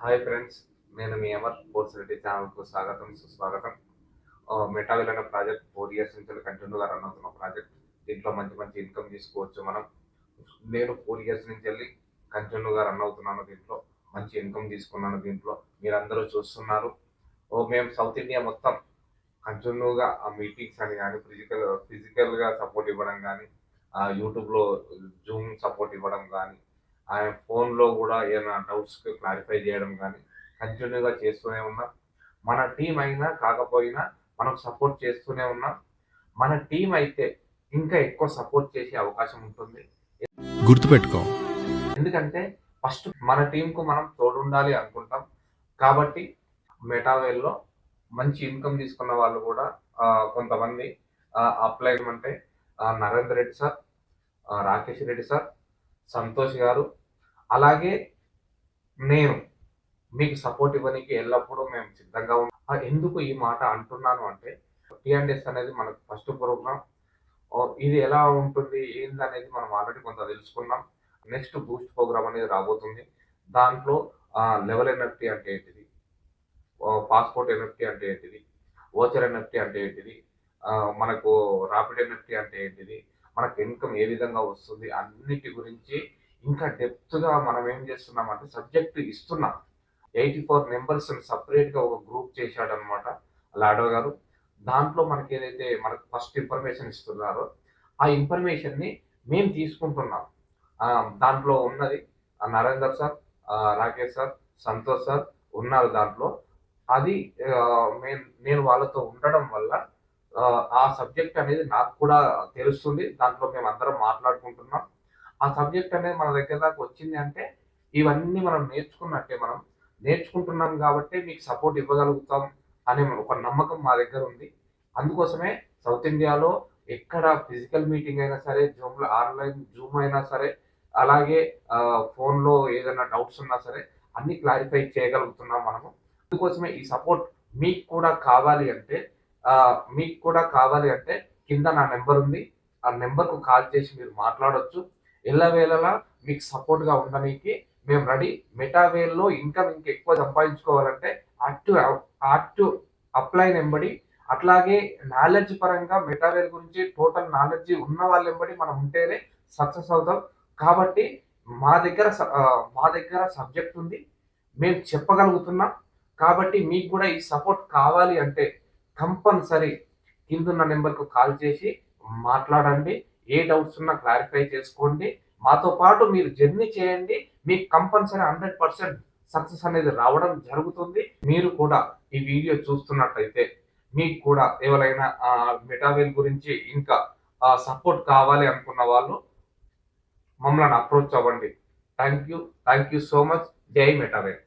Hi friends, నేను మీ Amar sports Reddy ఛానల్కు స్వాగతం సుస్వాగతం. మెటావిల్ అనే ప్రాజెక్ట్ 4 ఇయర్స్ నుంచి కంటిన్యూగా రన్ అవుతున్న ప్రాజెక్ట్. దీంట్లో మంచి మంచి ఇన్కమ్ తీసుకోవచ్చు మనం. నేను 4 ఇయర్స్ నుంచి వెళ్ళి కంటిన్యూగా రన్ అవుతున్నాను. దీంట్లో మంచి ఇన్కమ్ తీసుకున్నాను. దీంట్లో మీరందరూ చూస్తున్నారు. మేము సౌత్ ఇండియా మొత్తం కంటిన్యూగా ఆ మీటింగ్స్ అని కానీ ఫిజికల్గా సపోర్ట్ ఇవ్వడం కానీ, యూట్యూబ్లో జూమ్ సపోర్ట్ ఇవ్వడం కానీ, ఆయన ఫోన్లో కూడా ఏమైనా డౌట్స్కి క్లారిఫై చేయడం కానీ కంటిన్యూగా చేస్తూనే ఉన్నాం. మన టీం అయినా కాకపోయినా మనం సపోర్ట్ చేస్తూనే ఉన్నాం. మన టీం అయితే ఇంకా ఎక్కువ సపోర్ట్ చేసే అవకాశం ఉంటుంది. గుర్తుపెట్టుకో, ఎందుకంటే ఫస్ట్ మన టీంకు మనం తోడుండాలి అనుకుంటాం. కాబట్టి మెటావేల్లో మంచి ఇన్కమ్ తీసుకున్న వాళ్ళు కూడా కొంతమంది అప్లై అంటే నరేందర్ రెడ్డి సార్, రాకేష్ రెడ్డి సార్, సంతోష్ గారు, అలాగే నేను మీకు సపోర్ట్ ఇవ్వడానికి ఎల్లప్పుడూ మేము సిద్ధంగా ఉన్నాం. ఎందుకు ఈ మాట అంటున్నాను అంటే, టీఎన్ఎస్ అనేది మనకు ఫస్ట్ ప్రోగ్రామ్. ఇది ఎలా ఉంటుంది ఏందనేది మనం ఆల్రెడీ కొంత తెలుసుకున్నాం. నెక్స్ట్ బూస్ట్ ప్రోగ్రామ్ అనేది రాబోతుంది. దాంట్లో లెవెల్ ఎన్ఎఫ్టీ అంటే ఏంటిది, పాస్పోర్ట్ ఎన్ఎఫ్టీ అంటే ఏంటిది, ఓచర్ ఎన్ఎఫ్టీ అంటే ఏంటిది, మనకు రాపిడ్ ఎన్ఎఫ్టీ అంటే ఏంటిది, మనకు ఇన్కమ్ ఏ విధంగా వస్తుంది, అన్నిటి గురించి ఇంకా డెప్త్గా మనం ఏం చేస్తున్నామంటే సబ్జెక్ట్ ఇస్తున్నాం. 84 మెంబర్స్ సపరేట్గా ఒక గ్రూప్ చేశాడనమాట లాడో గారు. దాంట్లో మనకి ఏదైతే మనకు ఫస్ట్ ఇన్ఫర్మేషన్ ఇస్తున్నారో ఆ ఇన్ఫర్మేషన్ని మేము తీసుకుంటున్నాం. దాంట్లో ఉన్నది Narender sir, Rakesh sir, Santosh sir ఉన్నారు దాంట్లో. అది నేను వాళ్ళతో ఉండడం వల్ల ఆ సబ్జెక్ట్ అనేది నాకు కూడా తెలుస్తుంది. దాంట్లో మేము అందరం మాట్లాడుకుంటున్నాం. ఆ సబ్జెక్ట్ అనేది మన దగ్గర దాకా వచ్చింది అంటే ఇవన్నీ మనం నేర్చుకున్నట్టే. మనం నేర్చుకుంటున్నాం కాబట్టి మీకు సపోర్ట్ ఇవ్వగలుగుతాం అనే ఒక నమ్మకం మా దగ్గర ఉంది. అందుకోసమే సౌత్ ఇండియాలో ఎక్కడ ఫిజికల్ మీటింగ్ అయినా సరే, జూమ్లో ఆన్లైన్ జూమ్ అయినా సరే, అలాగే ఫోన్లో ఏదైనా డౌట్స్ ఉన్నా సరే అన్ని క్లారిఫై చేయగలుగుతున్నాం మనము. అందుకోసమే ఈ సపోర్ట్ మీకు కూడా కావాలి అంటే కింద నా నెంబర్ ఉంది. ఆ నెంబర్కు కాల్ చేసి మీరు మాట్లాడొచ్చు. ఎల్లవేళలా మీకు సపోర్ట్గా ఉండడానికి మేము రెడీ. మెటావేల్లో ఇన్కమ్ ఇంకా ఎక్కువ సంపాదించుకోవాలంటే యాక్టివ్ అప్లై నెంబడి, అట్లాగే నాలెడ్జ్ పరంగా మెటావేల్ గురించి టోటల్ నాలెడ్జ్ ఉన్న వాళ్ళ వెంబడి మనం ఉంటేనే సక్సెస్ అవుతాం. కాబట్టి మా దగ్గర సబ్జెక్ట్ ఉంది, మేము చెప్పగలుగుతున్నాం. కాబట్టి మీకు కూడా ఈ సపోర్ట్ కావాలి అంటే కంపల్సరీ కిందున్న నెంబర్కు కాల్ చేసి మాట్లాడండి. ఏ డౌట్స్ ఉన్నా క్లారిఫై చేసుకోండి. మాతో పాటు మీరు జర్నీ చేయండి. మీకు కంపల్సరీ 100% సక్సెస్ అనేది రావడం జరుగుతుంది. మీరు కూడా ఈ వీడియో చూస్తున్నట్టయితే మీకు కూడా ఎవరైనా మెటావేల్ గురించి ఇంకా సపోర్ట్ కావాలి అనుకున్న వాళ్ళు మమ్మల్ని అప్రోచ్ అవ్వండి. Thank you so much. జై మెటావేల్.